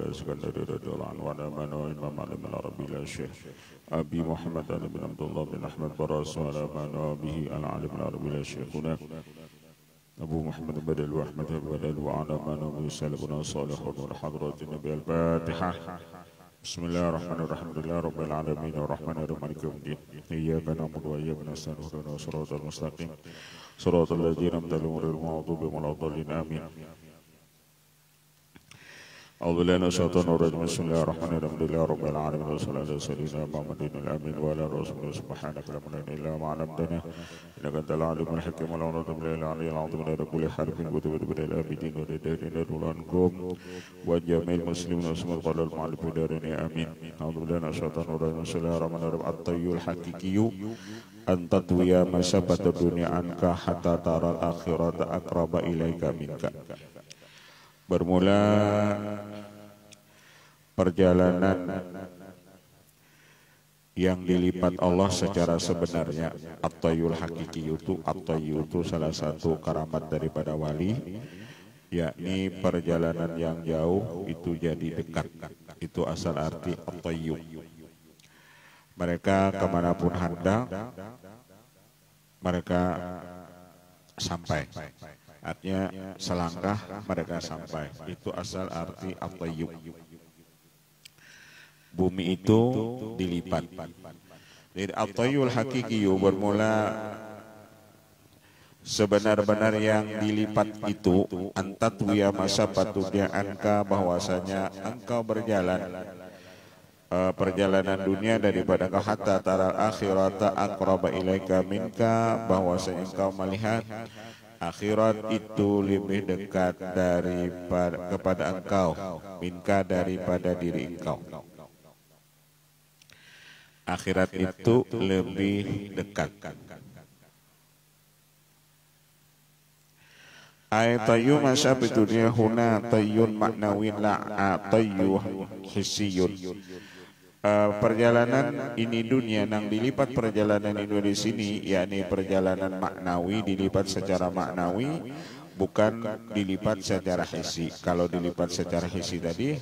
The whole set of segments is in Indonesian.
Iskandari radhiyallahu anhu wa amana Imam Alim al-Arabi la Syekh Abi Muhammad Ali bin Abdullah bin Ahmad Baras wa amana bihi al-Alim al-Arabi la Syekhuna Abu Muhammad Badal wa Ahmad Badal wa amana bihi salafuna salihun wa hadratin Nabi al-Fatihah. Bismillahirrahmanirrahim. Alhamdulillah rabbil alamin arrahmanir rahim maliki yaumiddin. Iyyaka na'budu wa iyyaka nasta'in ihdinas siratal mustaqim. Siratal ladzina an'amta alaihim ghairil maghdubi waladdallin. Amin. أعوذ بالله من الشيطان الرجيم بسم الله الرحمن الرحيم الحمد لله رب العالمين والصلاة والسلام على سيدنا محمد الأمين وعلى رسوله سبحانك لا علم لنا إلا ما علمتنا إنك أنت العليم الحكيم ولا نعوذ بالله العلي العظيم من كل حرف كتب إلى الآبدين والدارين الأولانكم وجميع المسلمين والمسلمات قال المعلم دارين آمين. أعوذ بالله من الشيطان الرجيم بسم الله الرحمن الرحيم الطي الحقيقي أن تطوي مسافة الدنيا عنك حتى ترى الآخرة أقرب إليك منك. Bermula perjalanan yang dilipat Allah secara sebenarnya. At-tayyul hakiki itu, at-tayyu itu salah satu karamat daripada wali, yakni perjalanan yang jauh itu jadi dekat. Itu asal arti at-tayyu. Mereka kemanapun hendak mereka sampai. Artinya selangkah mereka sampai. Itu asal arti at-tayyu. Bumi itu dilipat. Jadi at-tayyul hakiki bermula sebenar-benar yang dilipat itu antatwiya masafatunya anka, bahwasanya engkau berjalan perjalanan dunia daripada kau hatta taral akhirata aqraba ilaika minka, bahwasanya engkau melihat akhirat itu lebih dekat kepada engkau minka daripada diri engkau. Akhirat itu lebih dekat. Ayatayu masyab dunia huna tayyun maknawin la tayyu hissiyun. Perjalanan ini dunia nang dilipat perjalanan itu di sini, yakni perjalanan maknawi, dilipat secara maknawi, bukan dilipat secara hissi. Kalau dilipat secara hissi tadi,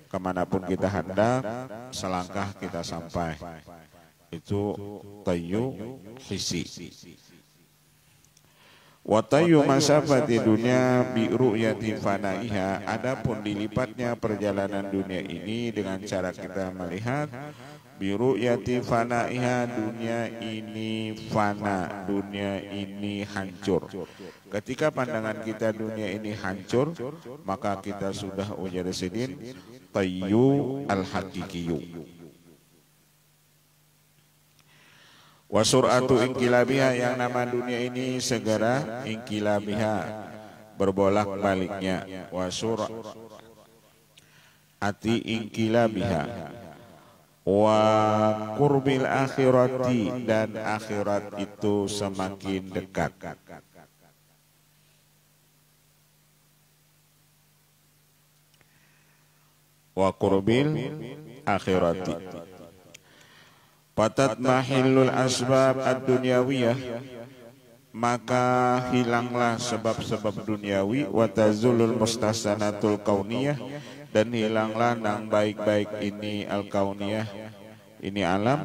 kemanapun kita hendak selangkah kita sampai. Itu tayyu hissi. Wa tayyu masafati dunia bi ru'yati fanaiha. Adapun dilipatnya perjalanan dunia ini dengan cara kita melihat bi ru'yati fanaiha, dunia ini fana, dunia ini hancur. Ketika pandangan kita dunia ini hancur, maka kita sudah ujar sedin tayyu al-haqiqiyu. Wa sur'atu inqilabiha, yang nama dunia ini segera inqilabiha, berbolak baliknya. Wa sur'ati inqilabiha wa qurbil akhirati, dan akhirat itu semakin dekat. Wa qurbil akhirati fatat mahillul asbab ad-dunyawiyah, maka hilanglah sebab-sebab duniawi, wa tazulul mustasanatul kauniyah, dan hilanglah nang baik-baik ini al-kauniyah, ini alam.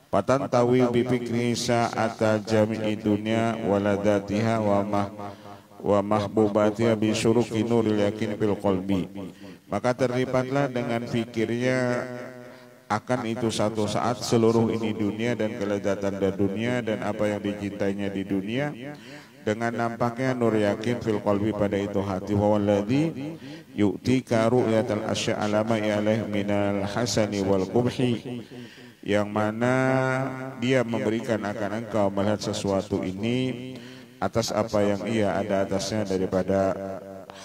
Fatan tawi bi fikri sa'ata jami'i dunya waladatiha wa mahbubatiha bi syuruki nuril yakin fil qalbi, maka terlipatlah dengan fikirnya akan itu satu saat seluruh ini dunia dan kelezatan dan dunia dan apa yang dicintainya di dunia, dengan nampaknya nur yakin fil qalbi, pada itu hati. Wa walladzi yu'tika ru'yatal asya' alama ilaih minal hasani wal qubhi, yang mana dia memberikan akan engkau melihat sesuatu ini atas apa yang ia ada atasnya daripada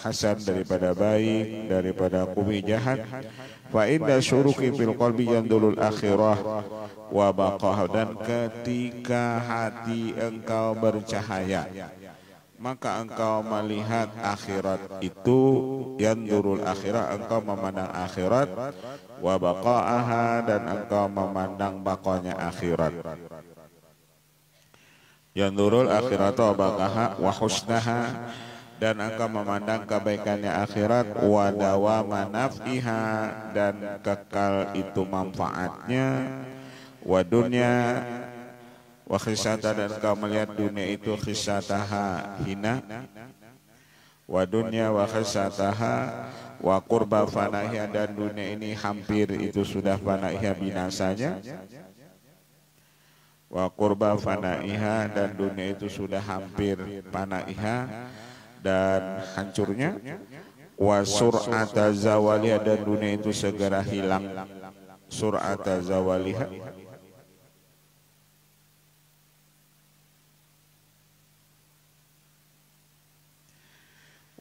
hasan, daripada baik, daripada qubhi jahat. Fa inda syuruki fil qalbi yandulul akhirah wa baqah, dan ketika hati engkau bercahaya, maka engkau melihat akhirat itu, yandurul akhirah, engkau memandang akhirat, wa baqaaha, dan engkau memandang baqanya akhirat. Yandurul akhirat wa baqaha wa husnaha, dan engkau memandang kebaikannya akhirat, wa dawama naf'iha, dan kekal itu manfaatnya, wa dunya wa khisata, dan engkau melihat dunia itu khisataha hina, wa dunya wa khisataha wa qurba fanahiha, dan dunia ini hampir itu sudah fanahiha binasanya, wa qurba fanaiha, dan dunia itu sudah hampir panaiha dan hancurnya, wa sur'ata zawaliha, dan dunia itu segera hilang, sur'ata zawaliha,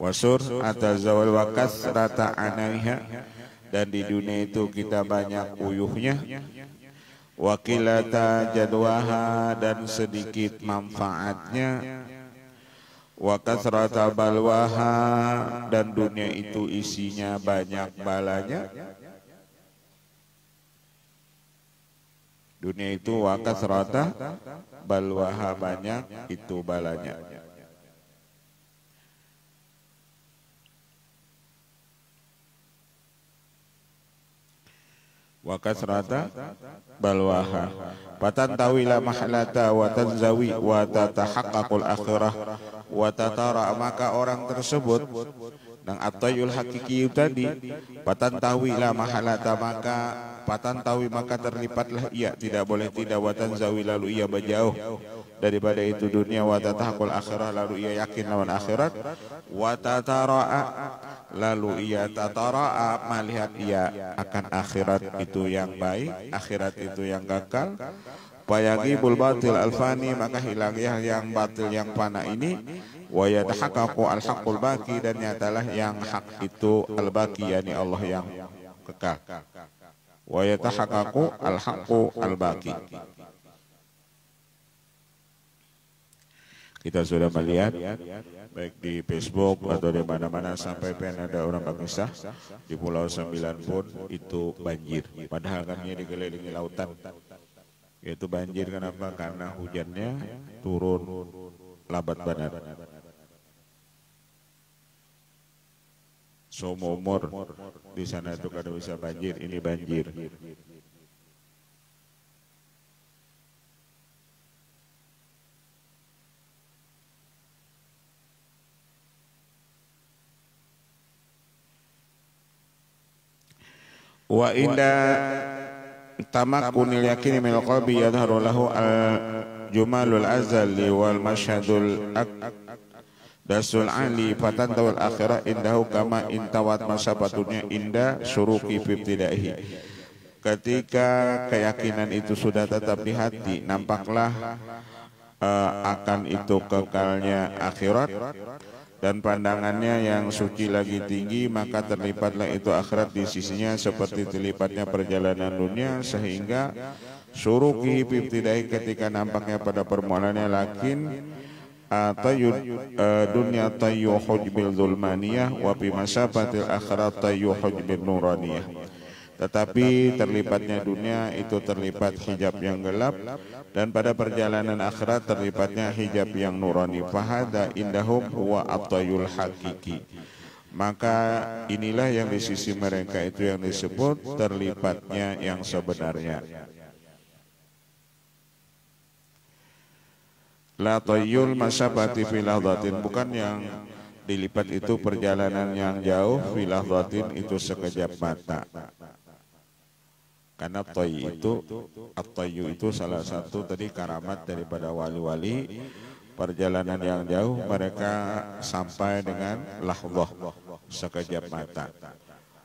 wa sur'ata zawal wa kasrata anaiha, dan di dunia itu kita banyak uyuhnya, wa qilata jadwaha, dan sedikit manfaatnya, wa kasrata balwaha, dan dunia itu isinya banyak balanya. Dunia itu wa kasrata balwaha, banyak itu balanya. Wa kasrata balwaha, fatantawi la mahlata wa tanzawi wa tatahaqqaqul akhirah wa tatara, maka orang tersebut dan at-tayyul hakiki tadi, fatantawi la mahlata, maka fatantawi, maka terlipatlah ia, tidak boleh tidak, wa tanzawi, lalu ia berjauh daripada itu dunia, wa tatahaqqul akhirah, lalu ia yakin lawan akhirat, wa tatara'a, lalu ia tatara'a, melihat ia akan akhirat itu yang baik, akhirat itu yang kekal, fayagibul batil alfani, maka hilangnya yang batil yang fana ini, wa yatahaqqaqu al-haqqul baqi, dan nyatalah yang hak itu al-baqi, yakni Allah yang kekal, wa yatahaqqaqu al-haqqu al-baqi. Kita sudah melihat baik di Facebook atau di mana-mana sampai ada orang berkisah di Pulau Sembilan pun itu banjir, padahal kan ini dikelilingi lautan. Yaitu banjir kenapa? Karena hujannya turun lambat banget. Seumur di sana itu kada bisa banjir, ini banjir. Wa inda tamakkunil yakini minal qalbi yadharu lahu al-jumalul azali wal masyhadul dasul ali, fatantawal akhirah indahu kama intawat masabatunya inda syuruki fibtidaihi. Ketika keyakinan itu sudah tetap di hati, nampaklah akan itu kekalnya akhirat, dan pandangannya yang suci lagi tinggi, maka terlipatlah itu akhirat di sisinya seperti terlipatnya perjalanan dunia, sehingga syuruki fibtidaihi, ketika nampaknya pada permualannya, lakin dunia tayyu hujbil zulmaniyah wa bi masabatil akhirat tayyu hujbil nuraniyah. Tetapi terlipatnya dunia itu terlipat hijab yang gelap, dan pada perjalanan akhirat terlipatnya hijab yang nurani. Fahada indahum huwa at-tayyul hakiki. Maka inilah yang di sisi mereka itu yang disebut terlipatnya yang sebenarnya. La tayyul masabati fi lahdatin, bukan yang dilipat itu perjalanan yang jauh, fi lahdatin itu sekejap mata. Karena toy itu, at-tayyu itu salah satu tadi karamat daripada wali-wali, perjalanan yang jauh mereka sampai dengan lahdah, sekejap mata.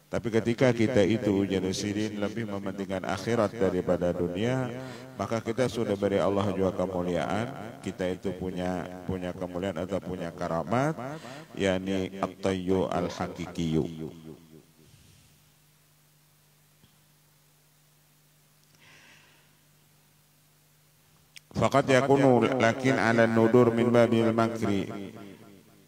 Tapi ketika kita itu jadisidin lebih mementingkan akhirat daripada dunia, maka kita sudah beri Allah juga kemuliaan. Kita itu punya kemuliaan atau punya karamat, yakni at-tayyu al-haqiqiyyu. Faqad yakunu lakin ala nudur min babil makri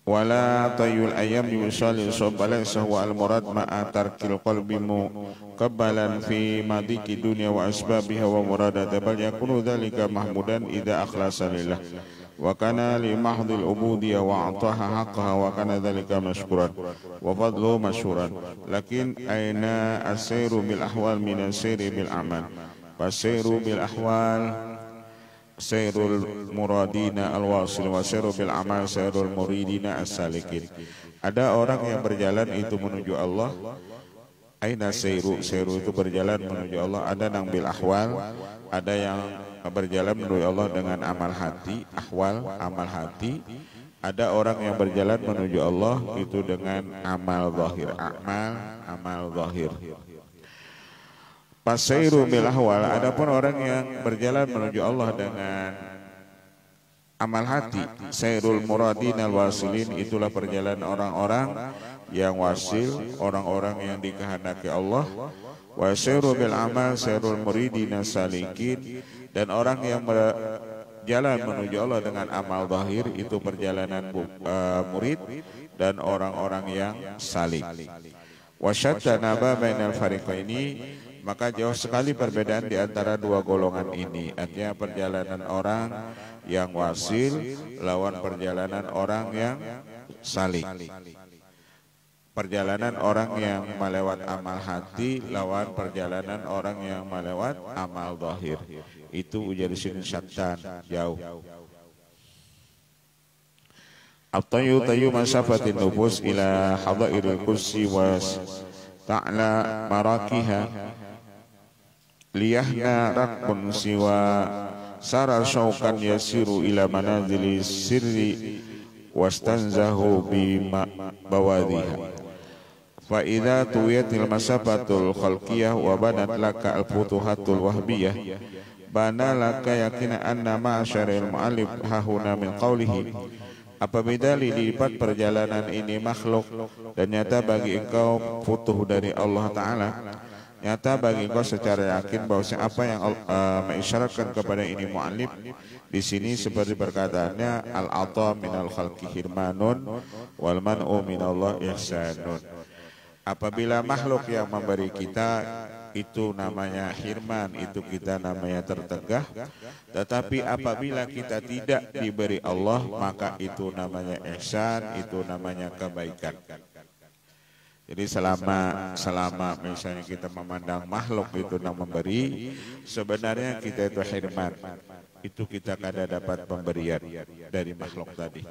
wala tayyul ayam yusalli sabala sahwa al murad ma'a tarkil qalbi muqabbalan fi madiki dunya wa asbabiha wa muradat, bal yakunu dhalika mahmudan idza akhlasa lillah. وكان لمحض العبودية وأعطاها حقها وكان ذلك مشكورا وفضله مشهورا لكن أين السير بالأحوال من السير بالأعمال فالسير بالأحوال سير المرادين الواصل وسير بالأعمال سير المريدين السالكين. Ada orang yang berjalan itu menuju Allah. Aina seiru, seiru itu berjalan menuju Allah. Ada yang bil ahwal, ada yang berjalan menuju Allah dengan amal hati, ahwal, amal hati. Ada orang yang berjalan menuju Allah itu dengan amal zahir, amal zahir. Pasairu bil ahwal, adapun orang yang berjalan menuju Allah dengan amal hati, sairul muradin al wasilin, itulah perjalanan orang-orang yang wasil, orang-orang yang dikehendaki Allah. Wa sairu bil amal sairul muridin salikin, dan orang yang berjalan menuju Allah dengan amal zahir itu perjalanan murid dan orang-orang yang salik. Wa syattana bainal fariqaini, maka jauh sekali perbedaan di antara dua golongan ini. Artinya perjalanan orang yang wasil lawan perjalanan orang yang salik. Perjalanan orang yang melewat amal hati lawan perjalanan orang yang melewat amal zahir. Itu ujar di sini syattan, jauh. At-tayyu masafatin nufus ila hadairil kursi was ta'la marakiha liyahna rakbun siwa sarar syaukan yasiru ila manazili sirri wastanzahu bima bawadhiha fa idza tuwiyatil masafatul khalqiyah wa banat laka al-futuhatul wahbiyah bana laka yakina anna ma'asyaril mu'allif hahuna min qawlihi, apabila dilipat perjalanan ini makhluk dan nyata bagi engkau futuh dari Allah Ta'ala, nyata bagi engkau secara yakin bahwa apa yang mengisyaratkan kepada ini mu'allif di sini seperti perkataannya al-ata minal khalqi hirmanun wal man'u minallah ihsanun. Apabila makhluk yang memberi kita itu namanya hirman, itu kita namanya tertegah. Tetapi apabila kita tidak diberi Allah, maka itu namanya ihsan, itu namanya kebaikan. Jadi selama misalnya kita memandang makhluk itu yang memberi, sebenarnya kita itu hirman. Itu kita kada dapat pemberian dari makhluk tadi.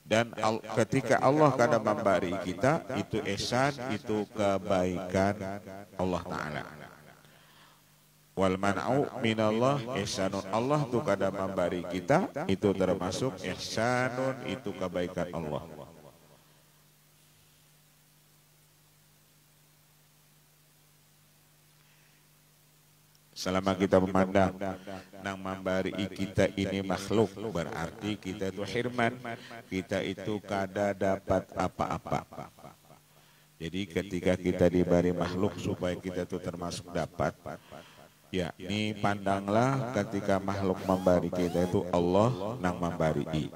Dan ketika Allah kada memberi kita, itu ihsan, itu kebaikan Allah Ta'ala. Wal man'u minallah ihsanun, Allah tu kada memberi kita, itu termasuk ihsanun, itu kebaikan Allah. Selama kita memandang nang memberi kita ini makhluk, berarti kita itu hirman, kita itu kada dapat apa-apa. Jadi ketika kita diberi makhluk supaya kita itu termasuk dapat, ya ini pandanglah ketika makhluk memberi kita itu Allah nang memberi.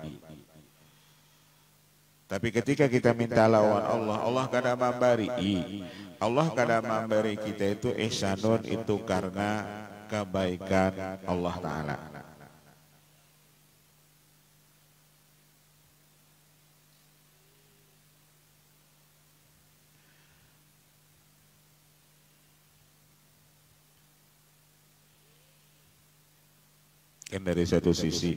Tapi ketika kita minta lawan Allah, Allah kada memberi. Allah kada memberi kita itu ihsanun, itu karena kebaikan Allah Ta'ala. Kan dari satu sisi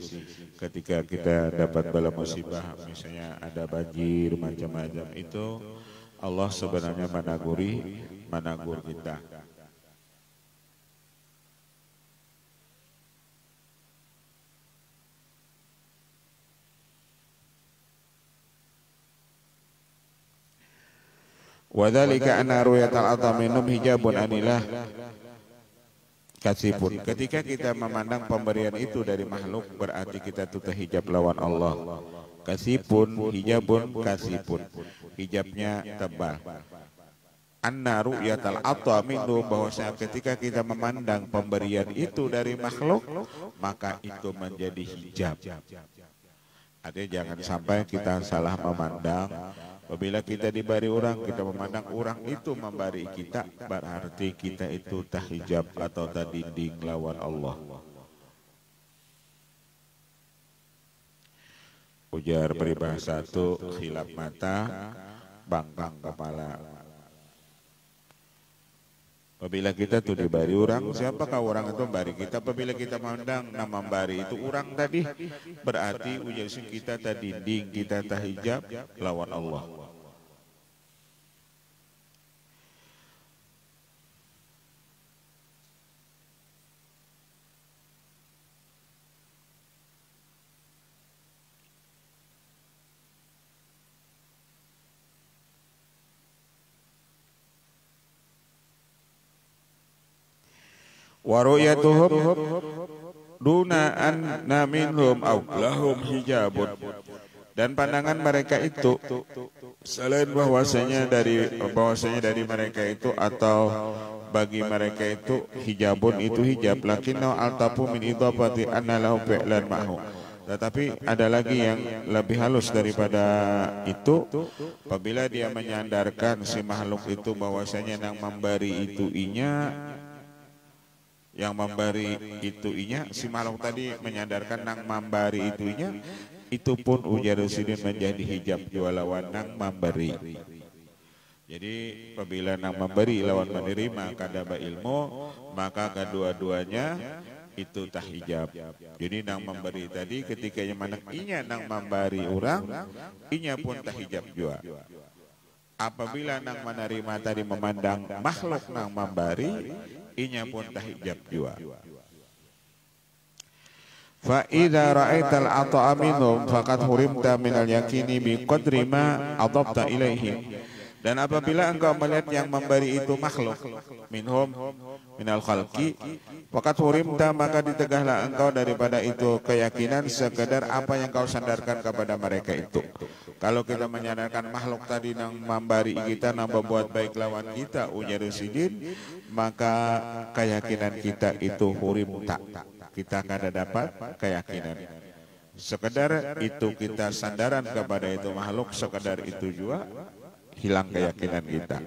ketika kita dapat bala musibah, misalnya ada banjir macam-macam, itu Allah sebenarnya menagur kita. Wadzalika anna ru'yatal ataminum hijabun anillah kasipun. Ketika kita memandang pemberian itu dari makhluk, berarti kita itu terhijab lawan Allah. Kasipun, hijabun, kasipun. Hijabnya tebal. Anna ru'yatal ataminum, bahwasanya ketika kita memandang pemberian itu dari makhluk, maka itu menjadi hijab. Artinya jangan sampai kita salah memandang. Apabila kita diberi orang, kita memandang orang itu memberi kita, berarti kita itu tahijab atau tadinding lawan Allah. Ujar peribahasa itu khilaf mata, bangkang kepala. Apabila kita tuh dibari orang, siapakah orang itu bari kita? Apabila kita mandang nama bari itu orang tadi, berarti ujar kita tadi dinding kita tahijab lawan Allah. Wa ru'yatuhum duna anna minhum aw lahum hijabun, dan pandangan mereka itu selain bahwasanya dari mereka itu atau bagi mereka itu hijabun itu hijab, lakinna altafu min idafati anna lahum fi'lan ma'hu. Tetapi ada lagi yang lebih halus daripada itu, apabila dia menyandarkan si makhluk itu bahwasanya yang memberi itu inya, yang memberi itu inya, si makhluk tadi menyandarkan nang memberi itu inya, itu pun ujar sidin menjadi hijab jua lawan nang memberi. Jadi apabila nang memberi lawan menerima kadaba ilmu, maka kedua-duanya itu tah hijab. Jadi nang memberi tadi ketika yang mana inya nang memberi orang, inya pun tah hijab jua. Apabila nang menerima tadi memandang makhluk nang memberi, inya pun tahijab jua. Fa idza ra'aital ata'a minhum faqad hurimta minal yakini bi qadri ma adabta ilaihi. Dan apabila engkau melihat yang memberi itu makhluk minhum minal khalqi, faqad hurimta maka ditegahlah engkau daripada itu keyakinan sekedar apa yang kau sandarkan kepada mereka itu. Kalau kita menyandarkan makhluk tadi yang memberi kita, yang membuat baik lawan kita, ujar sidin, maka keyakinan kita itu hurimta. Kita akan dapat keyakinan. Sekedar itu kita sandaran kepada itu makhluk, sekedar itu juga hilang keyakinan kita.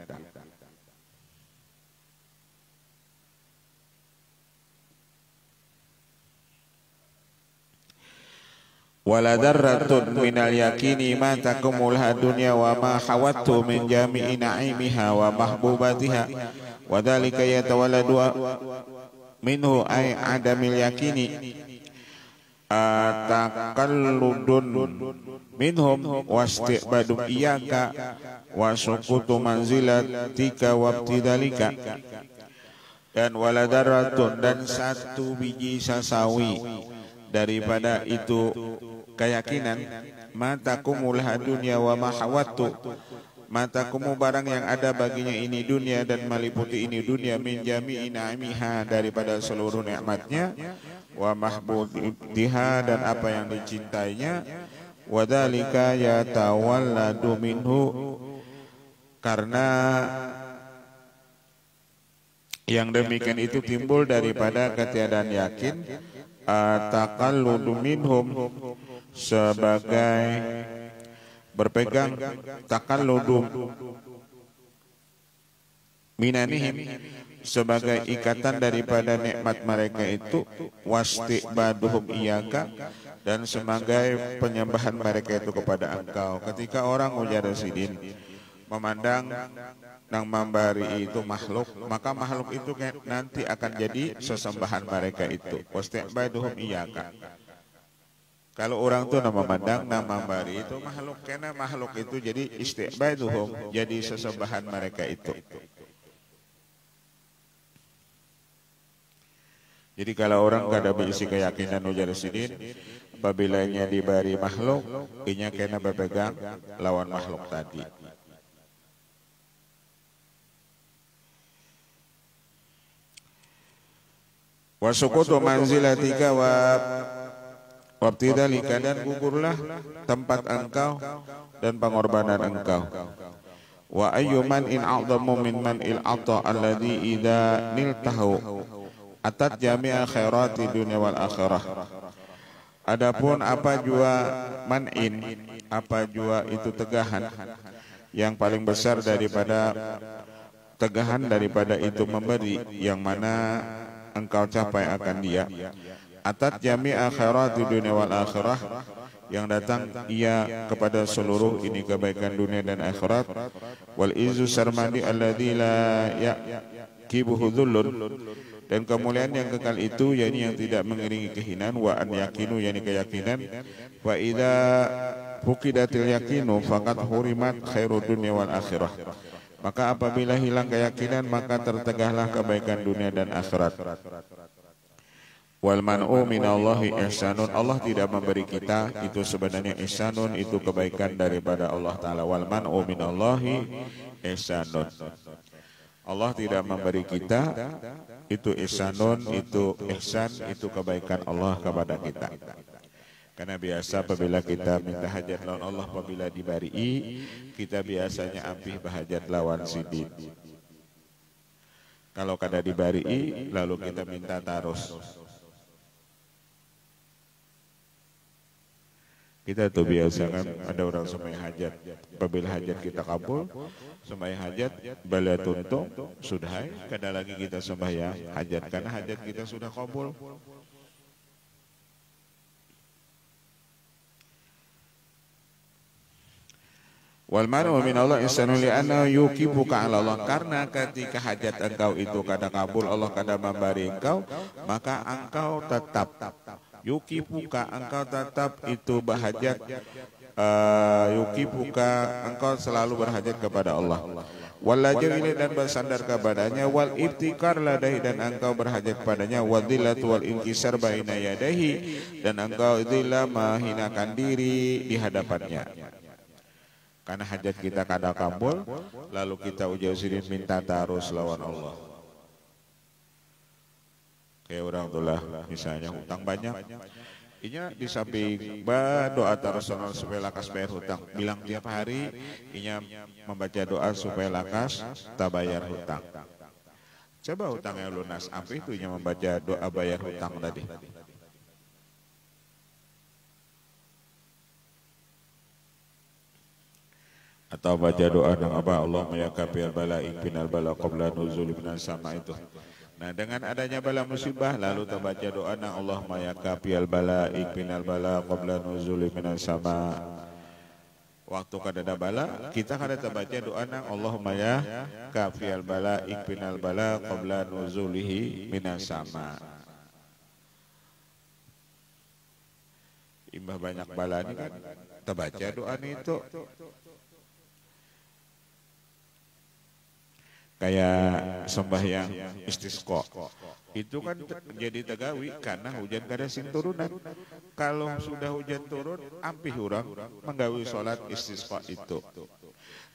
Wala darratun minal yakini ma takumul hadunya wa ma hawattu min jami'i na'imiha wa mahbubatiha wa dhalika yatawalladu minhu ay adamil yakini takalludun minhum wasti'badum iyaka wa sukutu manzilatika wabtidalika. Dan wala darratun, dan satu biji sasawi daripada itu keyakinan, matakumul hadunya wa mahawatu, matakumu barang yang ada baginya ini dunia dan meliputi ini dunia, min jami'i na'imiha daripada seluruh nikmatnya, wa mahbudiha dan apa yang dicintainya, wa dzalika yatawalladu minhu, karena yang demikian itu timbul daripada ketiadaan yakin, taqalludu minhum sebagai berpegang, taqalludu minanihim sebagai ikatan daripada nikmat mereka itu, wasti'baduhum iyaka dan sebagai penyembahan mereka itu kepada engkau. Ketika orang ujar sidin memandang nang memberi itu makhluk, maka makhluk itu nanti akan jadi sesembahan mereka itu, wasti'baduhum iyaka. Kalau orang tuh memandang nama memberi itu makhluk, karena makhluk itu jadi isti'baduhum, jadi sesembahan mereka itu. Jadi kalau orang gak ada berisi keyakinan ujar sidin, apabila nya diberi makhluk, inya kena berpegang lawan makhluk tadi. Wa sukutu manzilatika wa wabtidalika, dan gugurlah tempat engkau dan pengorbanan engkau. Wa ayyuman in a'zamu min man il ata alladhi idza niltahu atat jami'a khairati dunya wal akhirah. Adapun apa jua man'in, apa jua itu tegahan yang paling besar daripada tegahan daripada itu memberi, yang mana engkau capai akan dia. Atat jami'a khairati dunya wal akhirah, yang datang ia kepada seluruh ini kebaikan dunia dan akhirat. Wal izu sarmadi alladzi la yaqibuhu dhullun, dan kemuliaan yang kekal itu yakni yang tidak mengiringi kehinaan. Wa an yakinu yakni keyakinan. Wa idza fuqidatil yakinu faqad hurimat khairud dunya wal akhirah, maka apabila hilang keyakinan maka tertegahlah kebaikan dunia dan akhirat. Wal man'u minallahi ihsanun, Allah tidak memberi kita itu sebenarnya ihsanun, itu kebaikan daripada Allah Ta'ala. Wal man'u minallahi ihsanun, Allah tidak memberi kita itu ihsanun, itu ihsan, itu kebaikan Allah kepada kita. Karena biasa apabila kita minta hajat lawan Allah, apabila dibari'i, kita biasanya ampih bahajat lawan sidin. Kalau kada dibari'i, lalu kita minta tarus. Kita tuh biasa kan ada orang sembahyang hajat, apabila hajat kita kabul, sembahyang hajat bala tuntung sudah, kada lagi kita sembahyang hajat karena hajat kita sudah kabul. Wal manu min Allah ihsanu li anna yuqibuka ala Allah, karena ketika hajat engkau itu kada kabul, Allah kada memberi engkau, maka engkau tetap yuqibuka, engkau tetap itu berhajat, yuqibuka, engkau selalu berhajat kepada Allah. Wallajau ilaih, dan bersandar kepadanya. Wal ibtikar ladaihi, dan engkau berhajat kepadanya. Wadillatu wal inkisar baina yadaihi, dan engkau dhillah menghinakan diri di hadapannya. Karena hajat kita kada kabul, lalu kita ujirin minta tarus lawan Allah. Kayak orang tulah misalnya hutang banyak, inya di samping doa tarusanal supaya lakas bayar hutang, bilang tiap hari inya membaca doa supaya lakas tak bayar hutang. Coba hutangnya lunas, apa itu inya membaca doa bayar hutang tadi? Atau baca doa dengan apa, Allahumma ya kafiyal bala ikfinal bala qabla nuzuli minas sama itu. Nah, dengan adanya bala musibah lalu terbaca doa na Allahumma ya kafiyal bala ikfinal bala qabla nuzuli minas sama. Waktu kada ada bala, kita kada terbaca doa na Allahumma ya kafiyal bala ikfinal bala qabla nuzulihi minas sama. Imbah banyak bala ini kan terbaca doa itu. Kayak sembahyang istisqa itu kan jadi tegawi karena hujan kada sing turunan. Kalau sudah hujan turun, ampih orang menggawi sholat istisqa itu.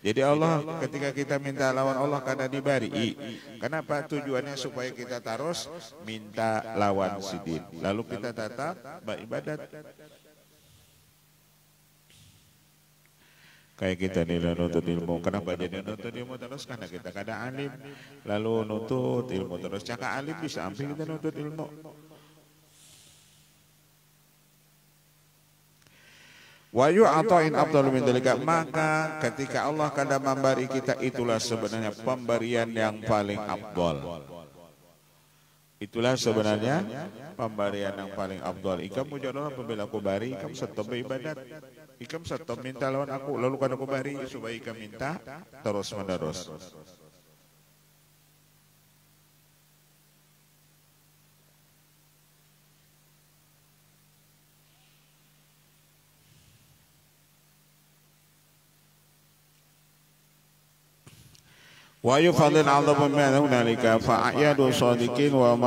Jadi Allah ketika kita minta lawan Allah kada dibari. Kenapa? Tujuannya supaya kita terus minta lawan sidin. Lalu kita tetap beribadat. Kayak kita nih nuntut ilmu, kenapa jadi nuntut ilmu terus? Karena kita kada alim, lalu nuntut ilmu terus. Caka alim bisa ambil kita nuntut ilmu. Wa yu'ata'in afdalu min dzalika, maka ketika Allah kada memberi kita, itulah sebenarnya pemberian yang paling afdal. Itulah sebenarnya pemberian yang paling afdal. Ikam mujarrah apabila aku bari, ikam setop ibadat. Ikam setop minta lawan aku, lalu kan aku bari supaya ikam minta terus menerus. Wa yufadil 'adhabu min hunalika fa a'yadu shadiqin wa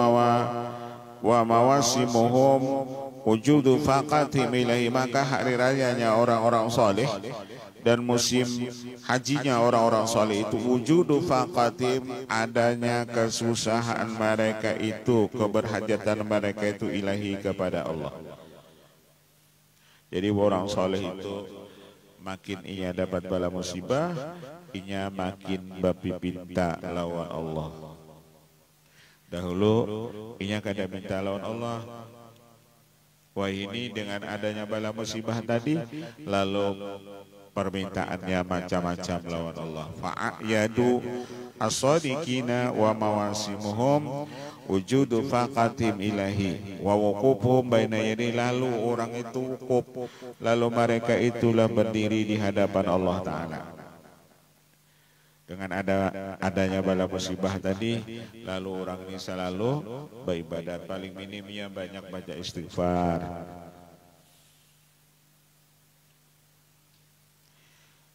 mawasimuhum wujudu faqatihim ilahi, maka hari rayanya orang-orang saleh dan musim hajinya orang-orang saleh itu wujudu faqatihim, adanya kesusahan mereka itu, keberhajatan mereka itu ilahi kepada Allah. Jadi orang saleh itu makin ia dapat bala musibah, inya makin bapipinta lawan Allah. Dahulu inya kada minta lawan Allah. Wah, ini dengan adanya bala musibah tadi, lalu permintaannya macam-macam lawan Allah. Fa'ayadu as-sadiqina wa mawasimuhum wujudu faqatim ilahi wa wuqufuhum baina yadayhi, lalu orang itu wukuf, lalu mereka itulah berdiri di hadapan Allah Ta'ala. Dengan adanya bala musibah tadi, lalu orang ini selalu beribadat, paling minimnya banyak baca istighfar.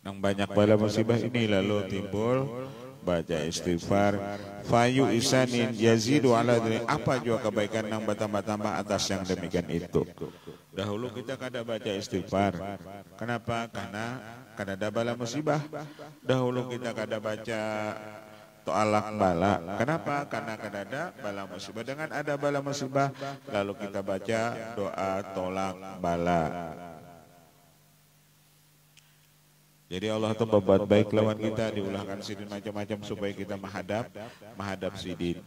Nang banyak bala musibah ini lalu timbul baca istighfar. Fayu isanin yazidu ala dhani, apa juga kebaikan nang bertambah-tambah atas yang demikian itu. Dahulu kita kada baca istighfar. Kenapa? Karena ada bala musibah. Dahulu kita kada baca tolak bala. Kenapa? Karena ada bala musibah. Dengan ada bala musibah, lalu kita baca doa tolak bala. Jadi Allah itu berbuat baik lawan kita, diulahkan sidin macam-macam supaya kita menghadap sidin.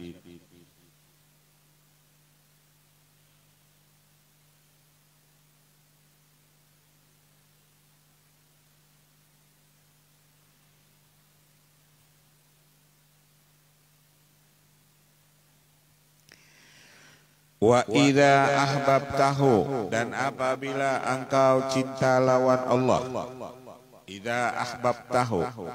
Wa idza ahbabtahu, dan apabila engkau cinta lawan Allah. Idza ahbabtahu,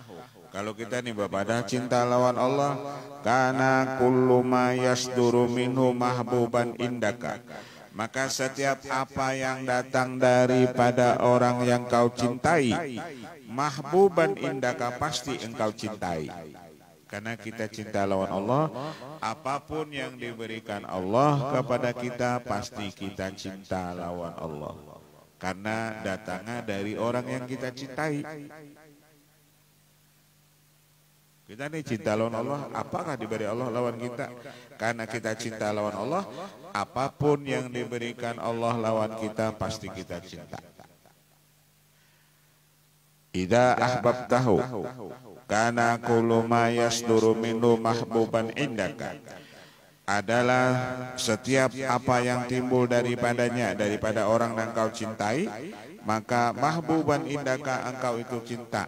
kalau kita nih pada cinta lawan Allah, kana kullu ma yasduru minhu mahbuban indaka, maka setiap apa yang datang daripada orang yang kau cintai, mahbuban indaka, pasti engkau cintai. Karena kita cinta lawan Allah, apapun yang diberikan Allah kepada kita, pasti kita cinta lawan Allah. Karena datangnya dari orang yang kita cintai. Kita ini cinta lawan Allah, apakah diberi Allah lawan kita? Karena kita cinta lawan Allah, apapun yang diberikan Allah lawan kita, pasti kita cinta. Idza ahbabtahu kana kullu ma yasduru minhu mahbuban indaka, adalah setiap apa yang timbul daripadanya, daripada orang yang kau cintai, maka mahbuban indaka, engkau itu cinta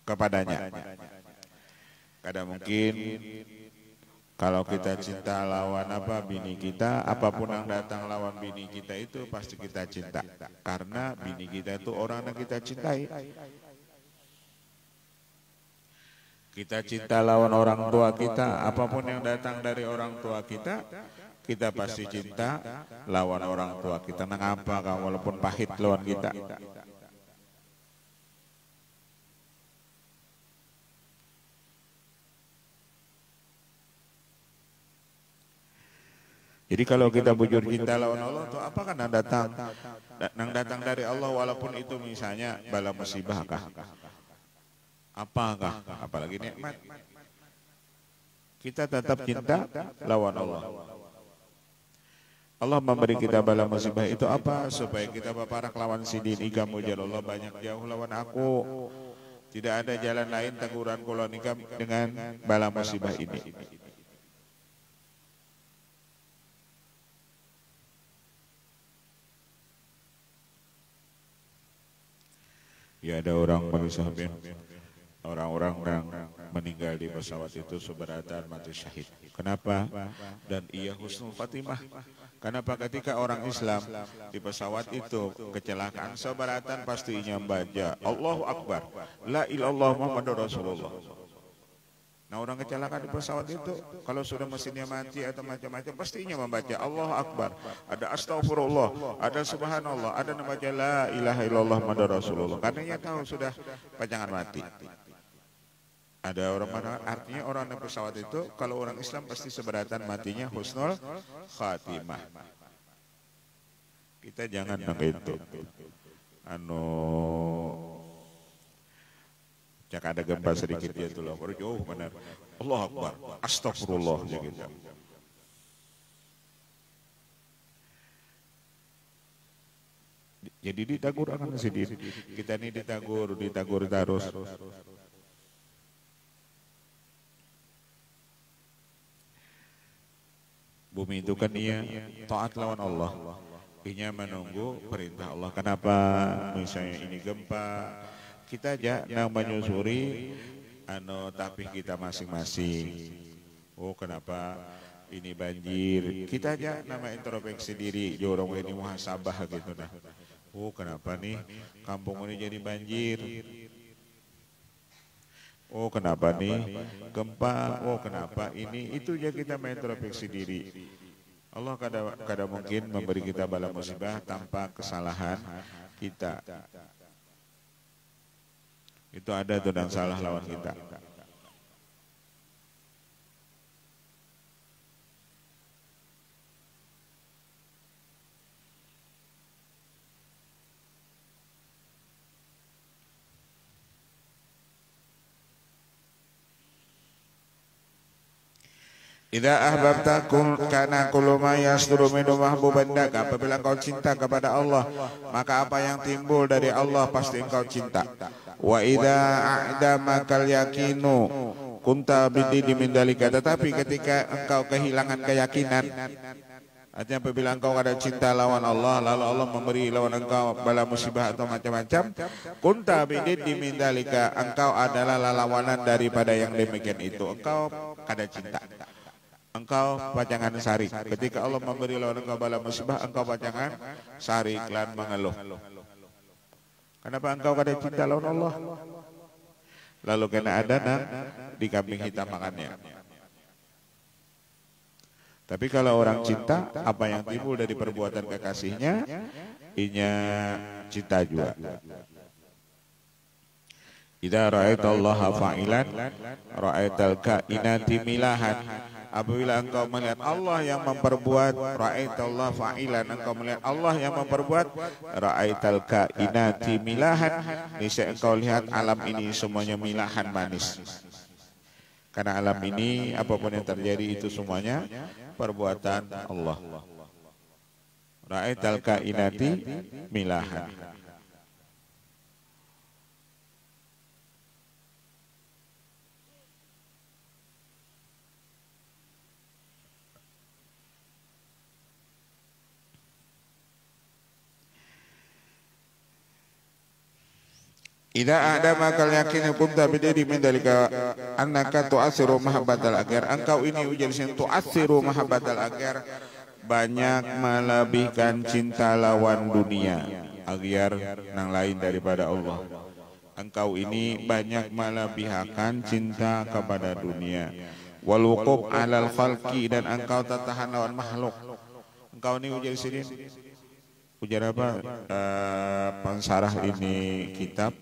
kepadanya. Kadang mungkin kalau kita cinta lawan bini kita, apapun yang datang lawan bini kita itu pasti kita cinta, karena bini kita itu orang yang kita cintai. Kita cinta lawan orang tua kita, apapun yang datang dari orang tua kita, kita pasti cinta lawan orang tua kita. Mengapa kau walaupun pahit lawan kita? Jadi kalau kita bujur cinta lawan Allah, itu apa kan yang datang dari Allah, walaupun itu misalnya bala musibah kah? Apakah? Apalagi nikmat. Kita tetap cinta lawan Allah. Allah memberi kita bala musibah itu apa? Supaya kita berparak lawan sidin. Ika mujalallah, banyak jauh lawan aku. Tidak ada jalan lain teguran kula nikam dengan bala musibah ini. Ya, ada orang mengisahkan orang-orang yang meninggal di pesawat itu seberatan mati syahid. Kenapa? Dan ia husnul fatimah. Kenapa? Ketika orang Islam di pesawat itu kecelakaan seberatan, pastinya membaca Allahu Akbar, la ilaha illallah Muhammadur Rasulullah. Nah, orang kecelakaan di pesawat itu kalau sudah mesinnya mati atau macam-macam, pastinya membaca Allahu Akbar, ada astagfirullah, ada subhanallah, ada membaca la ilaha illallah Muhammadur Rasulullah. Karena ia tahu sudah pajangan mati. Ada orang mana, artinya orang di pesawat itu kalau orang Islam pasti seberatan matinya husnul khatimah. Kita jangan begitu. Cak ada gempa sedikit dia tuh loh, jauh benar. Allah Akbar, astagfirullah gitu. Jadi ditagur akan sendiri. Kita ini ditagur terus. Bumi itu kan ia taat lawan Allah. Inya menunggu perintah Allah. Kenapa misalnya ini gempa, kita aja nang menyusuri tapi kita masing-masing. Oh kenapa ini banjir? Kita aja nama introspeksi diri, jorong ini muhasabah gitu nah. Oh kenapa nih kampung ini jadi banjir? Oh kenapa nih gempa? Oh kenapa ini? Itu aja kita introspeksi diri. Allah kadang mungkin memberi kita bala musibah tanpa kesalahan kita. Itu ada tuh dan salah lawan kita. Idza ahbabta kana kullu ma yasduru minhu mahbuban dak. Apabila engkau cinta kepada Allah, maka apa yang timbul dari Allah pasti engkau cinta. Wa idza a'damakal yakinu kunta bididi min dalika. Tetapi ketika engkau kehilangan keyakinan, artinya apabila engkau ada cinta lawan Allah, lalu Allah memberi lawan engkau bala musibah atau macam-macam, kunta bididi min dalika, engkau adalah lawanan daripada yang demikian itu. Engkau ada cinta. Engkau pacangan sari. Ketika Allah memberi lawan engkau bala musibah, engkau pacangan sari lan mengeluh. Kenapa engkau kada cinta lawan Allah? Lalu kena adanan di kambing hitam makannya. Tapi kalau orang cinta, apa yang timbul dari perbuatan kekasihnya, inya cinta juga. Idza ra'aitallaha fa'ilan ra'aital kainati milahan. Apabila engkau melihat Allah yang memperbuat, ra'aitallah fa'ilan, engkau melihat Allah yang memperbuat, ra'aital kainati milahan, niscaya engkau lihat alam ini semuanya milahan, manis. Karena alam ini apapun yang terjadi itu semuanya perbuatan Allah. Ra'aital kainati milahan. Idza a'dama kal yakin kunta bidiri min dalika annaka tu'assiru mahabbatal agar. Engkau ini ujar sin tu'assiru mahabbatal agar, banyak melebihkan cinta lawan dunia, agar nang lain daripada Allah. Engkau ini banyak melebihkan cinta kepada dunia. Wal wuquf 'alal khalqi, dan engkau tertahan lawan makhluk. Engkau ini ujar sini ujar apa? Pensarah ini kitab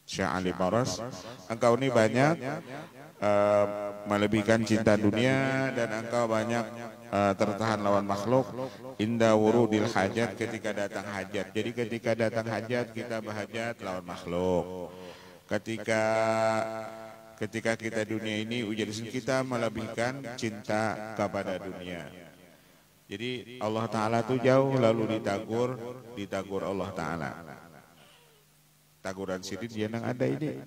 Syekh Ali Baras. Engkau ini banyak melebihkan cinta dunia, dan engkau banyak tertahan lawan makhluk. Inda wurudil hajat, ketika datang hajat. Jadi ketika datang hajat kita berhajat lawan makhluk. Ketika kita dunia ini ujar kita melebihkan cinta kepada dunia. Jadi Allah Ta'ala itu jauh lalu ditagur Allah Ta'ala. Taguran sidik dia nang ada ini.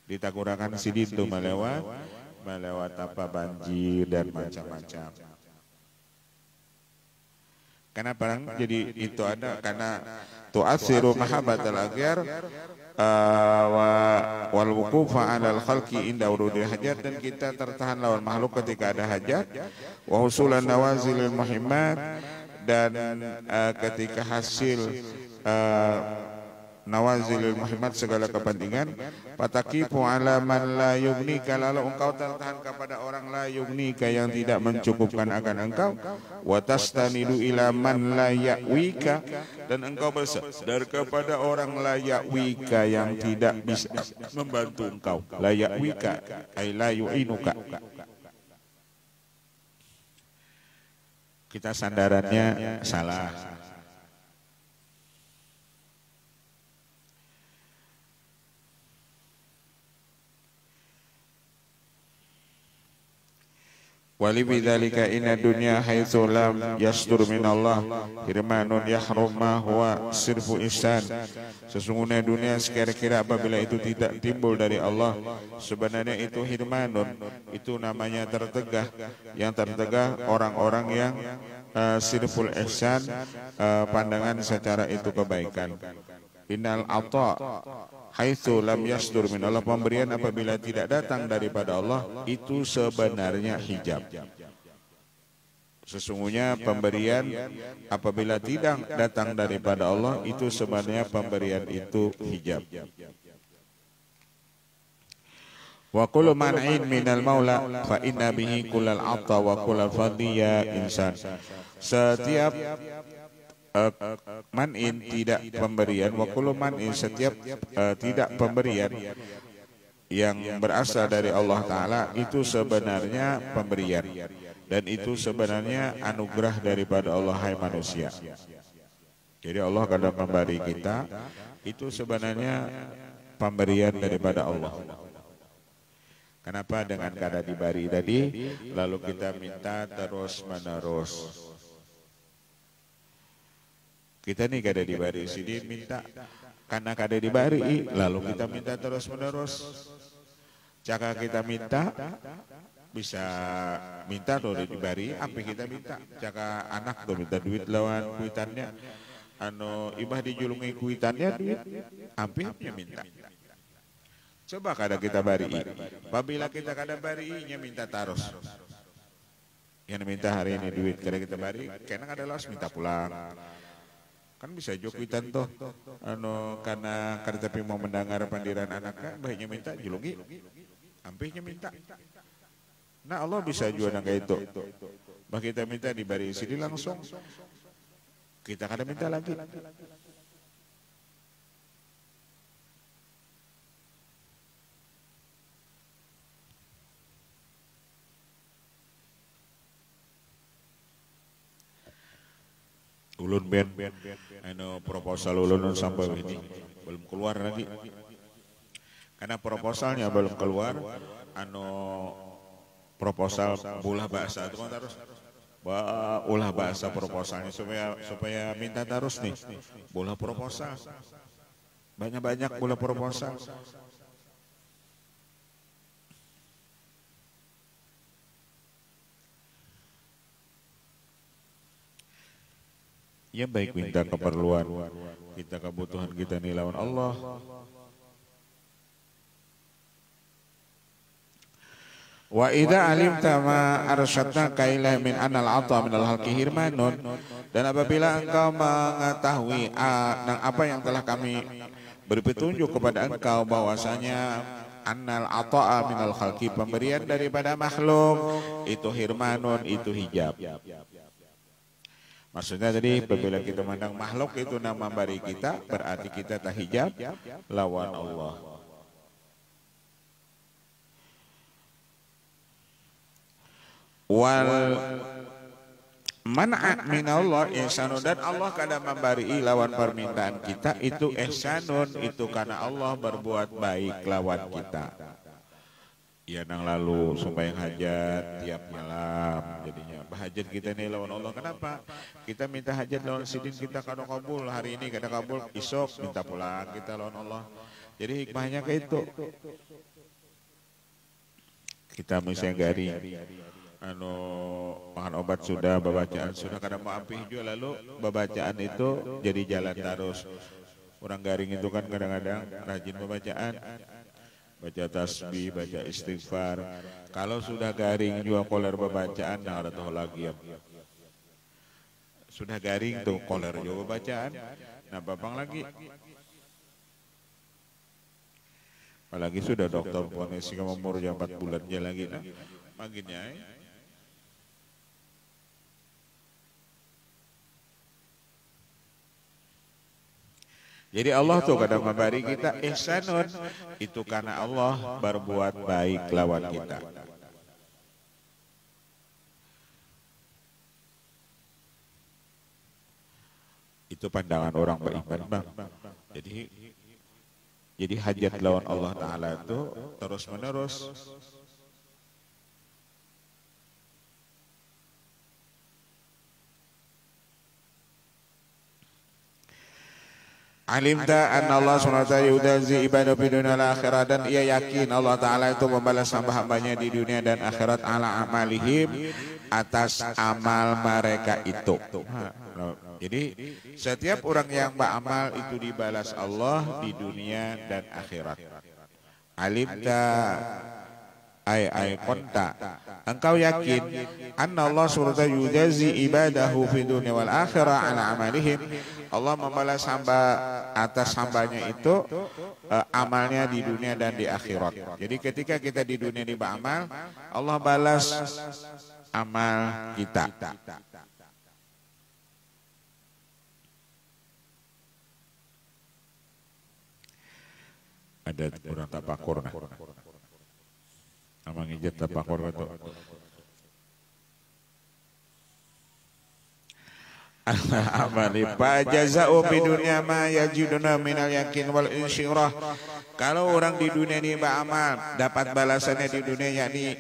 Ditagurakan sidik itu melewat apa banjir dan macam-macam. Kenapa? Jadi itu ada karena tu'assiru mahabbatal aghar wal wuqufa 'alal khalqi inda urudil hajat, dan kita tertahan lawan makhluk ketika ada hajat, wa husulan nawazilil muhimmat, dan ketika hasil nawazilil muhimmat segala kepentingan, fataqifu 'ala man la yughnika, lalu engkau tertahan kepada orang la yughnika yang tidak mencukupkan akan engkau, wa tastanidu ila man la ya'wika, dan engkau bersandar kepada orang la ya'wika yang tidak bisa membantu engkau. La ya'wika ay la yu'inuka. Kita sandarannya salah. Wali bidzalika inna dunya haitsu lam yasdur minallah hirmanun yahrum ma huwa sirfu ihsan. Sesungguhnya dunia sekira-kira apabila itu tidak timbul dari Allah, sebenarnya itu hirmanun, itu namanya tertegah. Yang tertegah orang-orang yang sirful ihsan, pandangan secara itu kebaikan. Innal ata haitsu lam yasdur min Allah, pemberian apabila tidak datang daripada Allah itu sebenarnya hijab. Sesungguhnya pemberian apabila tidak datang daripada Allah itu sebenarnya pemberian itu hijab. Wa kullu man'in minal maula fa inna bihi kullal ata wa kullal fadli ya insan. Setiap man'in tidak pemberian, wa kullu man'in setiap tidak pemberian yang berasal dari Allah Ta'ala itu sebenarnya pemberian, dan itu sebenarnya anugerah daripada Allah, hai manusia. Jadi Allah kadang memberi kita itu sebenarnya pemberian daripada Allah. Kenapa? Dengan kada diberi tadi lalu kita minta terus menerus. Kita nih kada diberi sini minta karena kada diberi, lalu kita minta terus menerus. Jika kita minta bisa minta tuh diberi, sampai kita minta. Jika anak tuh minta duit lawan kuitannya, ibah dijulungi kuitannya duit, sampai minta. Coba kada kita bari, apabila kita kada bari, nya minta terus. Yang minta hari ini duit kada kita bari, karena kada lawas minta pulang. Kan bisa jokitan toh karena kada tapi mau mendengar pandiran anaknya baiknya minta julungi ampihnya minta. Nah Allah bisa juga nang itu bah kita minta diberi sini langsung, kita kada minta lagi. Ulun ben proposal ulun sampai ini belum keluar lagi. Karena proposalnya belum keluar, proposal ulah bahasa itu kan terus ulah bahasa proposalnya supaya minta terus nih bola proposal. Banyak-banyak bola proposal. Ya baik minta keperluan kita, kebutuhan kita nih lawan Allah. Wa idza alimta ma arsyadnaka ila min anal ata min al halqi hirmanun, dan apabila engkau mengetahui apa yang telah kami beri petunjuk kepada engkau bahwasanya annal ata'a min al halqi, pemberian daripada makhluk itu hirmanun, itu hijab. Maksudnya tadi apabila kita memandang makhluk itu nama bari kita, berarti kita tak hijab lawan Allah. Wal man'a minallah ihsanun, dan Allah kadang memberi lawan permintaan kita itu ihsanun, itu karena Allah berbuat baik lawan kita. Ya nang lalu sembahyang hajat tiap malam, jadinya hajat kita nih lawan Allah. Kenapa? Kita minta hajat lawan sidin kita kada kabul, hari ini kada kabul, esok minta pulang kita lawan Allah. Jadi hikmahnya kayak itu. Kita misalnya garing makan obat sudah, babacaan sudah, kada mau ampih juga, lalu babacaan itu jadi jalan terus. Orang garing itu kan kadang-kadang rajin babacaan, baca tasbih, baca istighfar. Kalau sudah garing juga koler babacaan, nah ada tahu lagi ya. Sudah garing tuh koler juga babacaan, nah babang lagi. Apalagi sudah dokter ponesi kamu umur 4 bulan aja lagi, nah makinnya. Jadi Allah tuh kadang memberi kita ihsanun, itu karena Allah berbuat baik lawan kita. Itu pandangan orang beriman, Bang. Jadi hajat lawan Allah Ta'ala itu terus menerus. Alimta anna Allah SWT yudazi ibadah di dunia dan akhirat, dan ia yakin Allah Ta'ala itu membalas hamba-hambanya di dunia dan akhirat ala amalihim, atas amal mereka itu. Jadi setiap orang yang beramal itu dibalas Allah di dunia dan akhirat. Alimta ay konta, engkau yakin anna Allah SWT yudazi ibadahu fi dunia wal akhirah ala amalihim, Allah membalas hamba atas hambanya itu amalnya di dunia dan di akhirat. Jadi ketika kita di dunia di beramal, Allah balas amal kita. Ada kurang tapakur nah. Amang ijat tapakur itu. Amali fa jazaa'u fi dunya ma yajiduna minal yakin wal insyirah. Kalau orang di dunia ini beramal dapat balasannya di dunia, yakni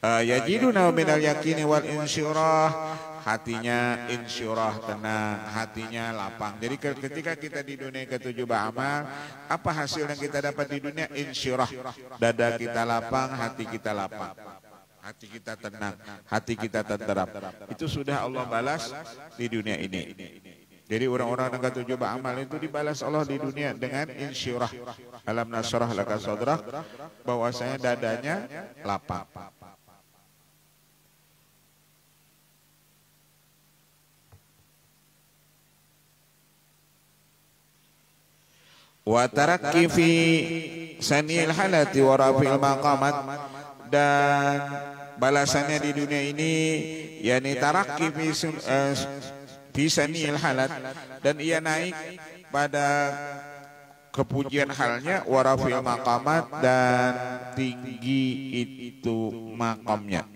yajiduna minal yakin wal insyirah, hatinya insyirah, tenang, hatinya lapang. Jadi ketika kita di dunia ketujuh beramal, apa hasil yang kita dapat di dunia? Insyirah, dada kita lapang, hati kita lapang, hati kita tenang, hati kita tenteram. Itu sudah Allah balas di dunia ini. Jadi orang-orang yang ketujuh beramal itu dibalas Allah di dunia dengan insyirah. Alam nasrah laka sadrak, bahwasanya dadanya lapang. Wa tarakki fi sanil halati wa rafil maqamat, dan balasannya di dunia ini yakni tarakki fi sanil halat, dan ia naik pada kepujian halnya, wa rafil maqamat, dan tinggi itu makamnya.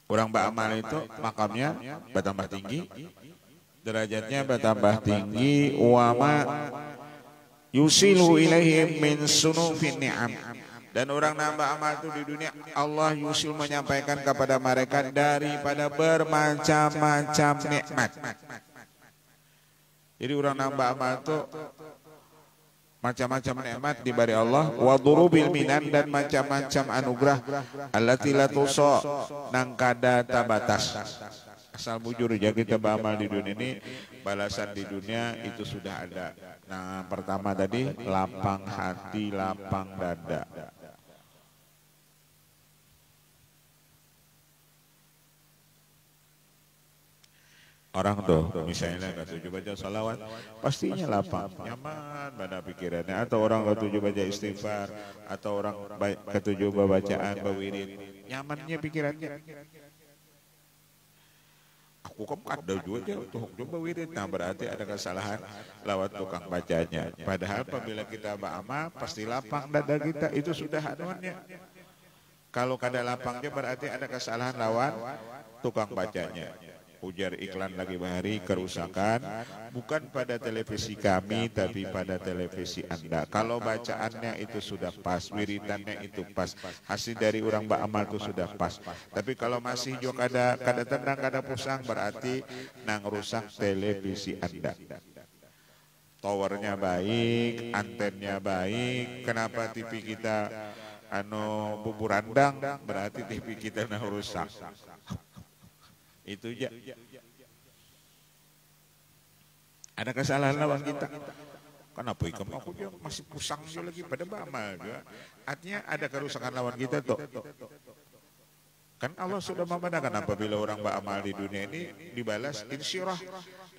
Orang beramal itu makamnya bertambah tinggi, derajatnya bertambah tinggi, wama yusilu ilaihim min sunufin ni'am, dan orang nambah amal itu di dunia, Allah yusil menyampaikan kepada mereka daripada bermacam-macam nikmat. Jadi orang nambah amal itu macam-macam nikmat diberi Allah, wa durubil minan, dan macam-macam anugerah, allati la tusa, nang kada tabatas. Asal bujur aja kita beramal di dunia ini, balasan di dunia itu sudah ada. Nah, pertama tadi lapang hati, lapang dada. Orang tuh misalnya nggak tujuh baca salawat, pastinya lapang, nyaman pada pikirannya. Atau orang nggak tujuh baca istighfar, atau orang ketujuh bacaan bawirid, nyamannya pikirannya. Aku kan ada juga untuk coba wirid, nah berarti ada kesalahan lewat tukang bacanya. Padahal apabila kita beramal pasti lapang dada kita, itu sudah anuannya. Kalau kada lapangnya berarti ada kesalahan lawan tukang bacanya. Ujar iklan lagi bahari, kerusakan bukan pada televisi kami tapi pada televisi Anda. Kalau bacaannya itu sudah pas, wiridannya itu pas, hasil dari orang beramal itu sudah pas. Tapi kalau masih juga kada tendang, kada pusang, berarti nang rusak televisi Anda. Towernya baik, antennya baik, kenapa TV kita buburandang, berarti TV kita nang rusak. Itu aja. Ada kesalahan lawan kita. Kenapa ikam aku dia masih pusang dia lagi pada beramal juga. Artinya ada kerusakan lawan kita tuh. Kan Allah sudah memandangkan apabila orang beramal di dunia ini dibalas insyirah,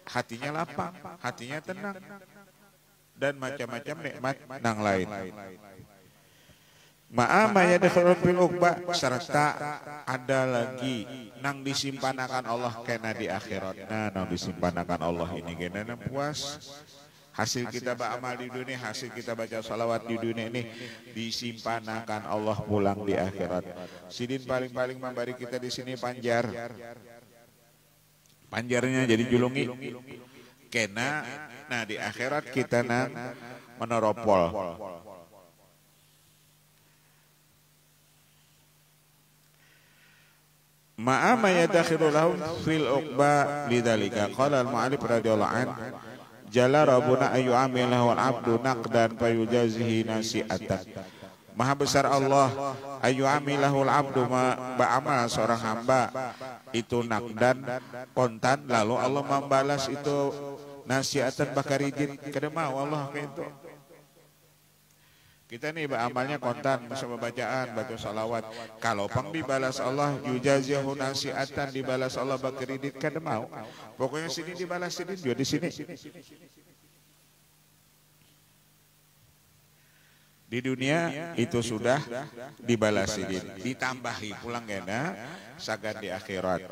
hatinya lapang, hatinya tenang, dan macam-macam nikmat nang lain. Ma'ama yadkhulun fil uqba, serta ada lagi nang disimpanakan Allah kena di akhirat. Nah, nang disimpanakan Allah ini kena puas. Hasil kita beramal di dunia, hasil kita baca salawat di dunia ini disimpanakan Allah pulang di akhirat. Sidin paling-paling memberi kita di sini panjar. Panjarnya jadi julungi. Kena, nah di akhirat kita nang meneropol. ma'a ma yadakhiru lahum fil uqba lidzalika qala al-mu'allif radhiyallahu an jalla rabbuna ayu amilahu al-abdu naqdan fayujazihi nasi'atan. Maha besar Allah ayu amilahu al-abdu ba'amal seorang hamba itu naqdan kontan, lalu Allah membalas itu nasi'atan bakarijin kada mau Allah kayak itu. Kita nih amalnya kontan, bersama bacaan, baca salawat. Kalau pang dibalas Allah, yujazihu nasi'atan, dibalas Allah bakridit, kada mau. Pokoknya sini dibalas sini, juga di sini. Di dunia itu sudah dibalas sini, ditambahi pulang kena, sagan di akhirat.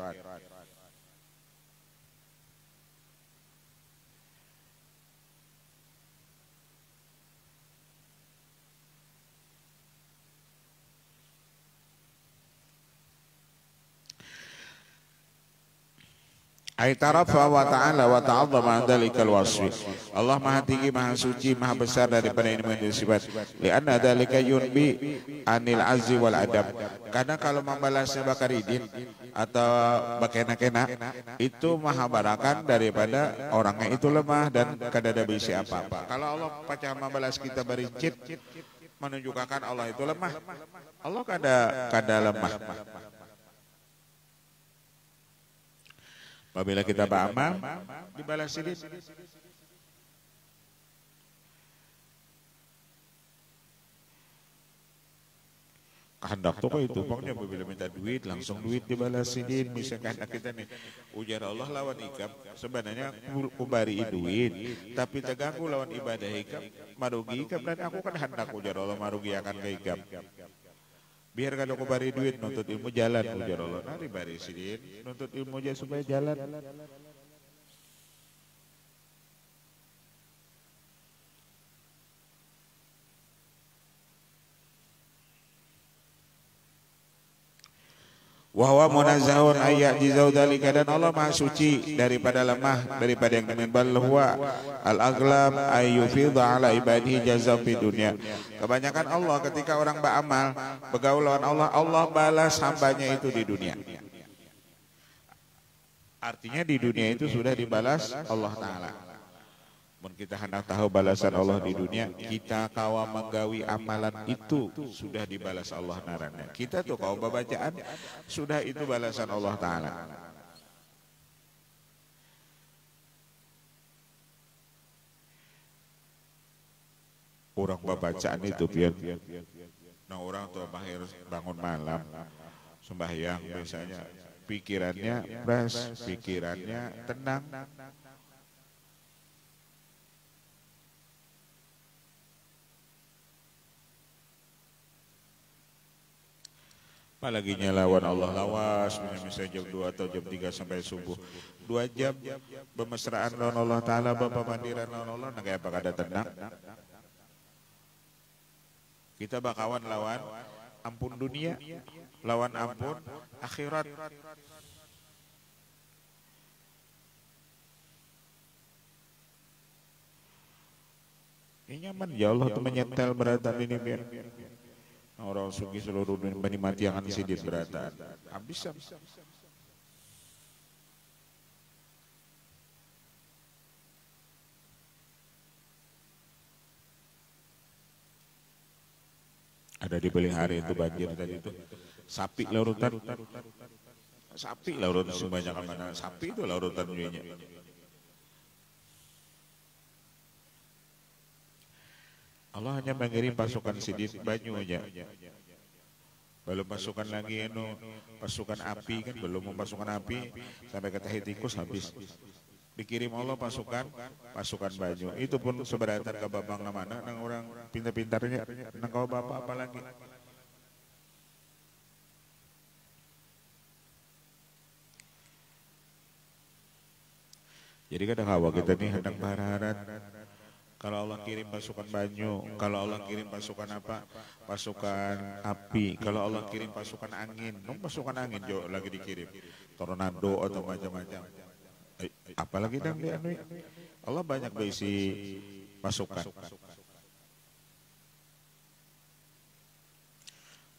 Ay tarafa wa ta'ala wa ta'azzama an dzalikal wasfi. Allah Maha tinggi, Maha suci, Maha besar daripada ini menjadi sifat. Lianna dzalika yunbi anil azzi wal adab. Karena kalau membalasnya bakaridin atau bakena-kena itu maha barakan daripada orangnya itu lemah dan kada ada bisi apa-apa. Kalau Allah pacah membalas kita bericit menunjukkan Allah itu lemah. Allah kada lemah. Apabila kita beramal, dibalas sidin. Kehendak toko itu, pokoknya apabila minta duit, langsung duit dibalas sidin. Misalkan kita nih, ujar Allah lawan ikam, sebenarnya kubari duit, tapi terganggu lawan ibadah ikam, marugi ikam, dan aku kan hendak ujar Allah marugi akan ke ikam. Biar kalau aku bari duit nuntut ilmu jalan ujar Allah. Nari bari sidin nuntut ilmu aja supaya jalan. Wa huwa munazzahun ayyajizau dzalika, dan Allah Maha suci daripada lemah, daripada yang demikian. Bal huwa al-aghlab ayyufidha ala ibadihi jazaa fi dunya. Kebanyakan Allah ketika orang beramal bergaul lawan Allah, Allah balas hambanya itu di dunia. Artinya di dunia itu sudah dibalas Allah Ta'ala. Mun kita hendak tahu balasan Allah di dunia, kita kawa menggawi amalan itu sudah dibalas Allah narana. Kita tuh kawa bacaan sudah itu balasan Allah Ta'ala. Orang bacaan itu biar nah orang tuh akhir bangun malam sembahyang biasanya pikirannya fresh, pikirannya tenang. Apalagi lawan Allah lawas, misalnya jam 2 atau jam 3 sampai subuh 2 jam bermesraan lawan Allah Ta'ala, bapak mandiran lawan Allah, nah kayak apa kada tenang. Kita bakawan lawan ampun dunia, lawan ampun akhirat. Ini nyaman ya Allah tuh menyetel beratan ini biar orang sugi seluruh dunia menikmati yang sidin beratan. Habis. Ada di beling hari itu banjir tadi itu. Sapi laurutan. Sapi laurutan sebanyak mana? Sapi itu laurutan nya. Allah hanya mengirim pasukan sidin banyu aja. Belum pasukan lagi pasukan api kan, belum pasukan api sampai ke tikus habis. Dikirim Allah pasukan banyu. Itu pun seberatan ke babang mana nang orang pintar-pintarnya nang kau bapak apalagi. Jadi kadang hawa kita nih hendak berharap kalau Allah kirim pasukan banyu, kalau Allah kirim pasukan apa? Pasukan api, kalau Allah kirim pasukan angin, pasukan angin jo lagi dikirim, tornado atau macam-macam. Apalagi dang dia Allah banyak berisi pasukan.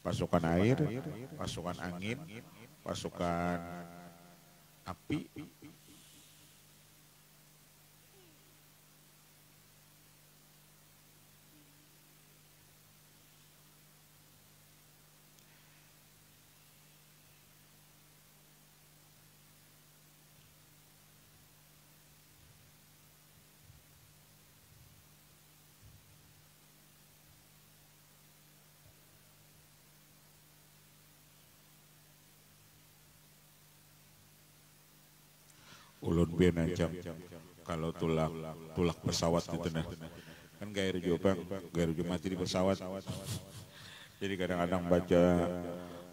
Pasukan air, pasukan angin, pasukan api. Ulun biar ancam kalau tulak pesawat itu nah kan gaya rujuk mati di pesawat. Jadi kadang-kadang baca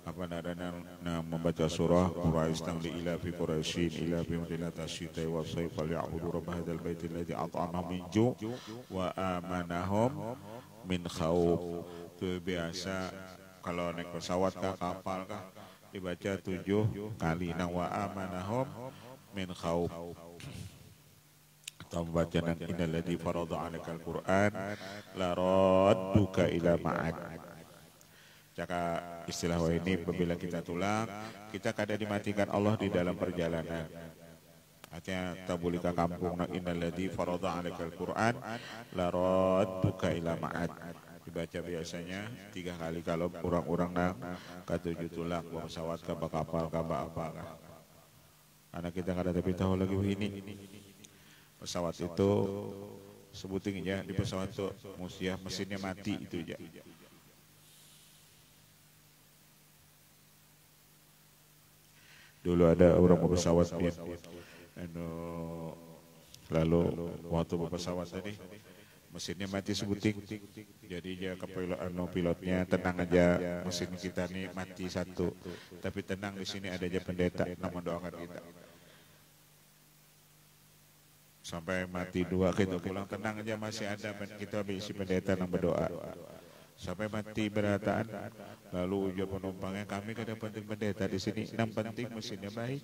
apa namanya membaca surah Quraisy tang ila fi Quraisyin ila fi madinati asyita wa sayf ya'budu rabb hadzal baitil ladzi at'amahum min ju' wa amanahum min khauf. Itu biasa kalau naik pesawat kah kapal kah dibaca 7 kali nang wa amanahum min khauf. Atau membaca nang innalladzi farada 'alaikal Qur'an la radduka ila ma'ad. Jaka istilah ini apabila kita tulang, kita kada dimatikan Allah di dalam perjalanan. Artinya tabulika kampung nang innalladzi farada 'alaikal Qur'an la radduka ila ma'ad. Dibaca biasanya 3 kali kalau orang-orang nang katujuh tulang pesawat ka kapal ka apa ka. Anak kita kada tapi tahu lagi ini. Pesawat itu sebutingnya di pesawat itu musia mesinnya mati itu aja. Dulu ada orang pesawat lalu waktu pesawat tadi mesinnya mati sebuting. Jadi dia ke pilotnya tenang aja mesin kita nih mati satu. Tapi tenang di sini ada aja pendeta yang mendoakan kita. Sampai mati 2 kita pulang tenang aja masih ada kita isi pendeta yang berdoa. Sampai mati berataan lalu ujar penumpangnya kami kada penting pendeta di sini yang penting mesinnya baik.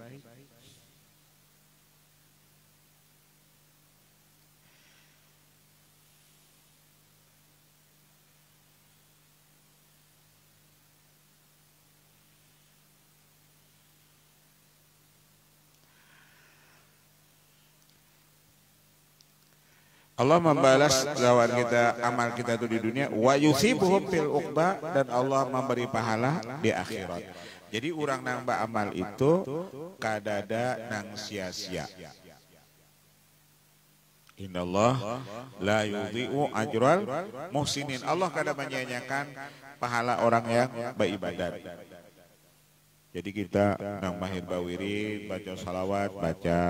Allah membalas lawan kita amal kita itu di dunia wa yusibuhum fil uqba dan Allah memberi pahala di akhirat. Jadi orang nang amal itu kadada nang sia-sia. Innallah la yudhi'u ajral muhsinin. Allah kada menyia-nyiakan pahala orang yang beribadat. Jadi kita nang mahir bawirin, baca salawat, baca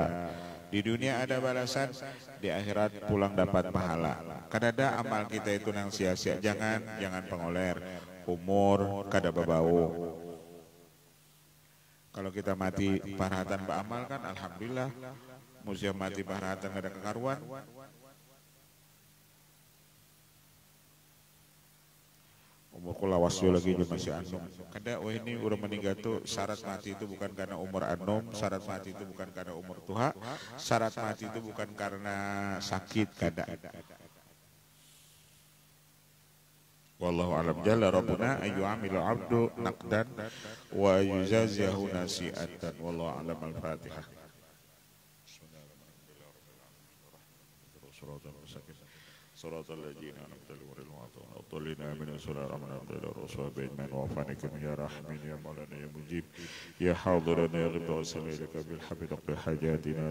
di dunia ada balasan, di akhirat pulang dapat pahala. Kadada amal kita itu nang sia-sia, jangan pengoler, umur kada babau. Kalau kita mati parahatan beramal kan alhamdulillah. Musia mati parahatan kada kekaruan. Umur kulawas lagi masih anum. Kada wah ini udah meninggal tuh syarat mati itu bukan karena umur anum, syarat mati itu bukan karena umur tua, syarat mati itu bukan karena sakit kada. Wallahu a'lam jalla rabbuna ayu amilu abdu naqdan wa yuzaziyahu nasi'atan wallahu a'lam al-fatihah. صراط الذين أنعمت عليهم غير المغضوب عليهم ولا الضالين الرسول بين وفانك يا رحمن يا مولانا يا مجيب يا حاضرنا يا غيب وصل إليك بالحمد حاجاتنا